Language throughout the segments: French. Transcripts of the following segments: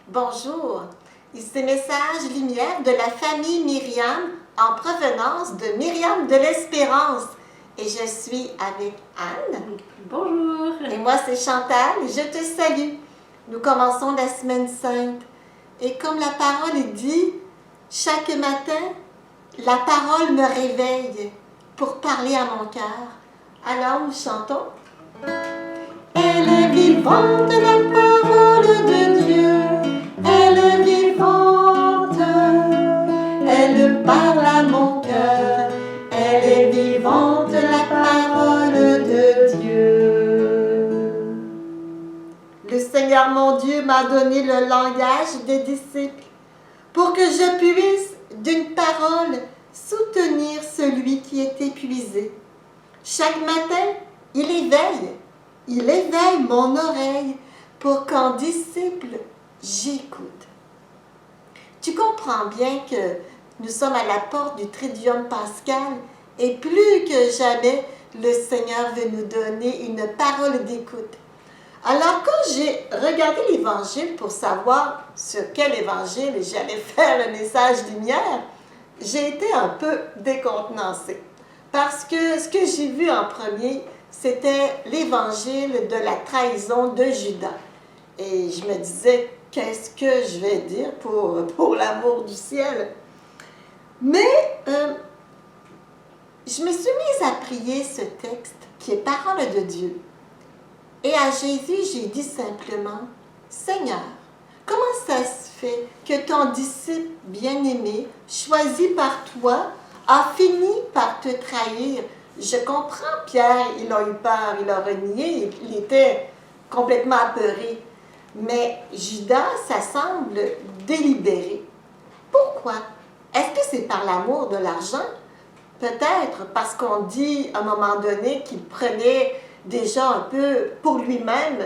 Bonjour, ici Message Lumière de la famille Myriam en provenance de Myriam de l'Espérance. Et je suis avec Anne. Bonjour. Et moi c'est Chantal et je te salue. Nous commençons la semaine sainte. Et comme la parole est dit, chaque matin, la parole me réveille pour parler à mon cœur. Alors nous chantons. Elle est vivante, la parole de Dieu. Elle est vivante. Elle parle à mon cœur. Elle est vivante, la parole de Dieu. Le Seigneur mon Dieu m'a donné le langage des disciples pour que je puisse d'une parole soutenir celui qui est épuisé. Chaque matin, il éveille mon oreille pour qu'en disciple, j'écoute. Tu comprends bien que nous sommes à la porte du Triduum pascal et plus que jamais, le Seigneur veut nous donner une parole d'écoute. Alors, quand j'ai regardé l'Évangile pour savoir sur quel Évangile j'allais faire le message lumière, j'ai été un peu décontenancée. Parce que ce que j'ai vu en premier, c'était l'Évangile de la trahison de Judas. Et je me disais, qu'est-ce que je vais dire pour l'amour du ciel? Mais je me suis mise à prier ce texte qui est parole de Dieu. Et à Jésus, j'ai dit simplement, Seigneur, comment ça se fait que ton disciple bien-aimé, choisi par toi, a fini par te trahir? Je comprends, Pierre, il a eu peur, il a renié, il était complètement apeuré. Mais Judas, ça semble délibéré. Pourquoi? Est-ce que c'est par l'amour de l'argent? Peut-être parce qu'on dit à un moment donné qu'il prenait déjà un peu pour lui-même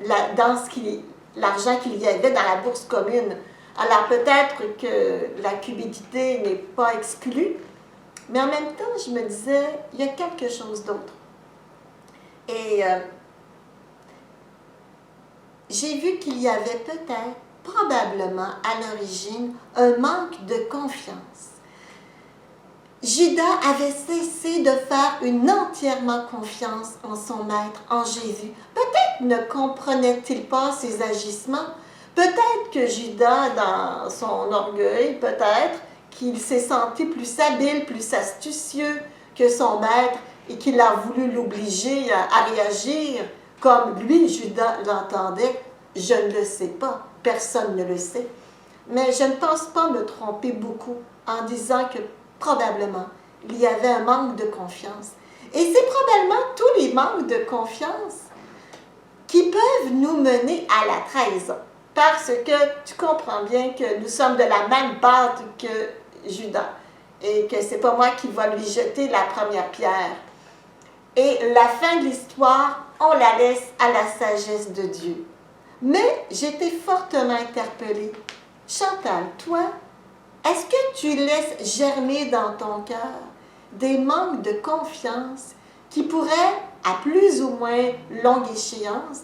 l'argent qu'il y avait dans la bourse commune. Alors peut-être que la cupidité n'est pas exclue, mais en même temps, je me disais, il y a quelque chose d'autre. Et j'ai vu qu'il y avait peut-être, probablement à l'origine, un manque de confiance. Judas avait cessé de faire une entièrement confiance en son maître, en Jésus. Peut-être ne comprenait-il pas ses agissements. Peut-être que Judas, dans son orgueil, peut-être qu'il s'est senti plus habile, plus astucieux que son maître et qu'il a voulu l'obliger à réagir comme lui, Judas, l'entendait. Je ne le sais pas, personne ne le sait. Mais je ne pense pas me tromper beaucoup en disant que probablement, il y avait un manque de confiance. Et c'est probablement tous les manques de confiance qui peuvent nous mener à la trahison. Parce que tu comprends bien que nous sommes de la même pâte que Judas. Et que c'est pas moi qui va lui jeter la première pierre. Et la fin de l'histoire, on la laisse à la sagesse de Dieu. Mais j'étais fortement interpellée. Chantal, toi, est-ce que tu laisses germer dans ton cœur des manques de confiance qui pourraient, à plus ou moins longue échéance,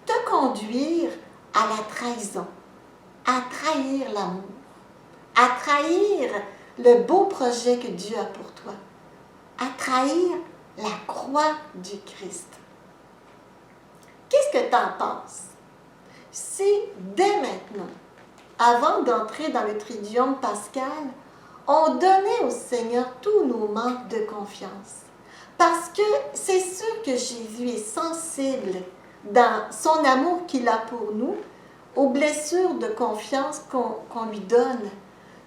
te conduire à la trahison, à trahir l'amour, à trahir le beau projet que Dieu a pour toi, à trahir la croix du Christ? Qu'est-ce que tu en penses? Si, dès maintenant, avant d'entrer dans le Triduum pascal, on donnait au Seigneur tous nos manques de confiance. Parce que c'est sûr que Jésus est sensible dans son amour qu'il a pour nous, aux blessures de confiance qu'on lui donne.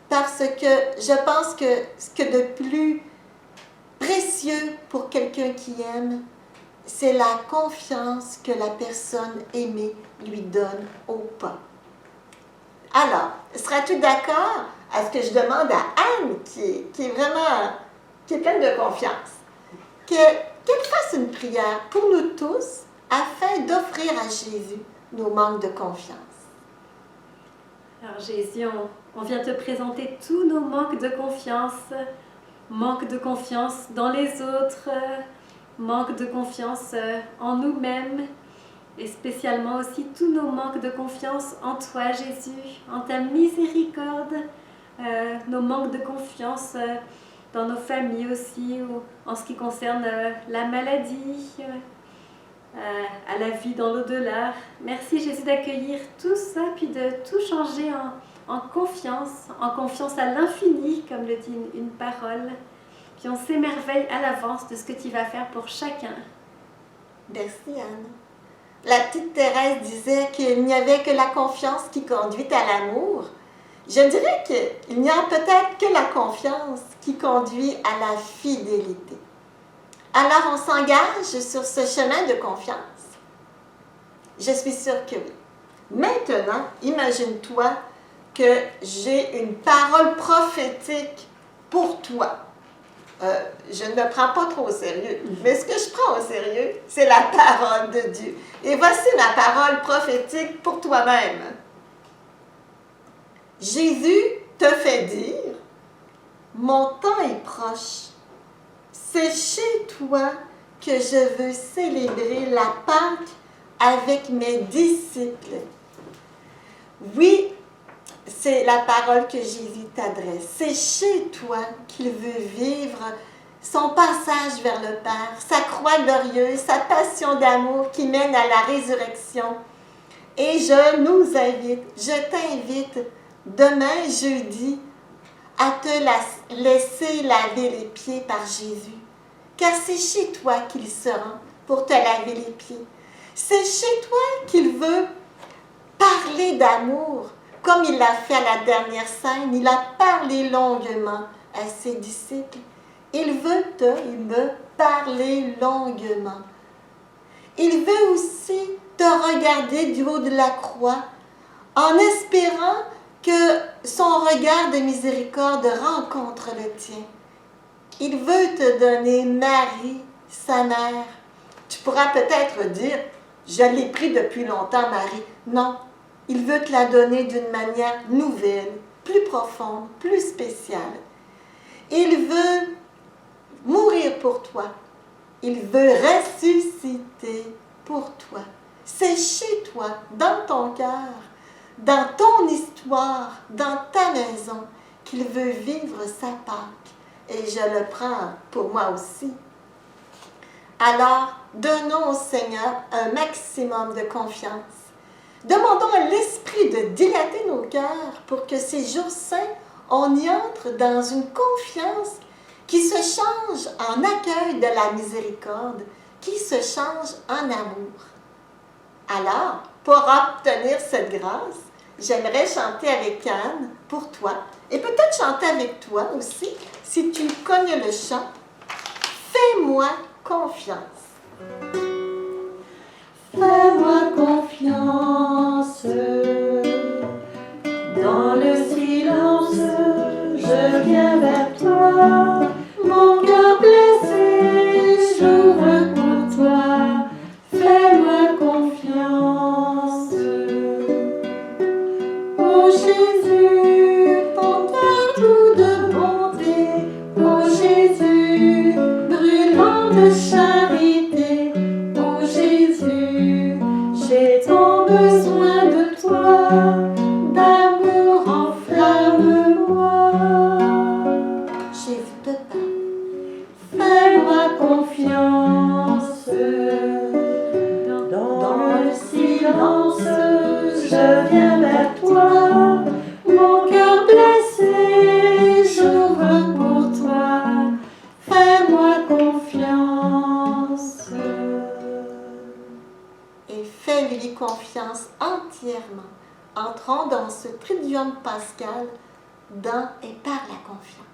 Parce que je pense que ce que de plus précieux pour quelqu'un qui aime, c'est la confiance que la personne aimée lui donne au pas. Alors, seras-tu d'accord à ce que je demande à Anne, qui est pleine de confiance, qu'elle fasse une prière pour nous tous afin d'offrir à Jésus nos manques de confiance? Alors Jésus, on vient te présenter tous nos manque de confiance dans les autres, manque de confiance en nous-mêmes. et spécialement aussi tous nos manques de confiance en toi, Jésus, en ta miséricorde, nos manques de confiance dans nos familles aussi, ou en ce qui concerne la maladie, à la vie dans l'au-delà. Merci Jésus d'accueillir tout ça, puis de tout changer en confiance à l'infini, comme le dit une parole. Puis on s'émerveille à l'avance de ce que tu vas faire pour chacun. Merci Anne. La petite Thérèse disait qu'il n'y avait que la confiance qui conduit à l'amour. Je dirais qu'il n'y a peut-être que la confiance qui conduit à la fidélité. Alors on s'engage sur ce chemin de confiance? Je suis sûre que oui. Maintenant, imagine-toi que j'ai une parole prophétique pour toi. Je ne me prends pas trop au sérieux, mais ce que je prends au sérieux, c'est la parole de Dieu. Et voici ma parole prophétique pour toi-même. Jésus te fait dire, mon temps est proche. C'est chez toi que je veux célébrer la Pâque avec mes disciples. Oui, c'est la parole que Jésus t'adresse. C'est chez toi qu'il veut vivre son passage vers le Père, sa croix glorieuse, sa passion d'amour qui mène à la résurrection. Et je nous invite, je t'invite demain, jeudi, à te laisser laver les pieds par Jésus. Car c'est chez toi qu'il se rend pour te laver les pieds. C'est chez toi qu'il veut parler d'amour. Comme il l'a fait à la dernière scène, il a parlé longuement à ses disciples. Il veut parler longuement. Il veut aussi te regarder du haut de la croix en espérant que son regard de miséricorde rencontre le tien. Il veut te donner Marie, sa mère. Tu pourras peut-être dire, je l'ai pris depuis longtemps, Marie. Non, il veut te la donner d'une manière nouvelle, plus profonde, plus spéciale. Il veut mourir pour toi. Il veut ressusciter pour toi. C'est chez toi, dans ton cœur, dans ton histoire, dans ta maison, qu'il veut vivre sa Pâque. Et je le prends pour moi aussi. Alors, donnons au Seigneur un maximum de confiance. Demandons à l'Esprit de dilater nos cœurs pour que ces jours saints, on y entre dans une confiance qui se change en accueil de la miséricorde, qui se change en amour. Alors, pour obtenir cette grâce, j'aimerais chanter avec Anne pour toi et peut-être chanter avec toi aussi si tu connais le chant. Fais-moi confiance. Fais-moi confiance, dans le silence, je viens vers toi, mon cœur blessé, j'ouvre pour toi, fais-moi confiance. Ô Jésus, ton cœur tout de bonté, ô Jésus, brûlant de charité, ô Jésus, j'ai tant besoin de toi, d'amour enflamme-moi. Jésus te parle. Fais-moi confiance, dans le silence, je viens vers toi, mon cœur blessé, j'ouvre pour toi, fais-moi confiance. Et fais-lui confiance entièrement. Entrons dans ce triduum pascal dans et par la confiance.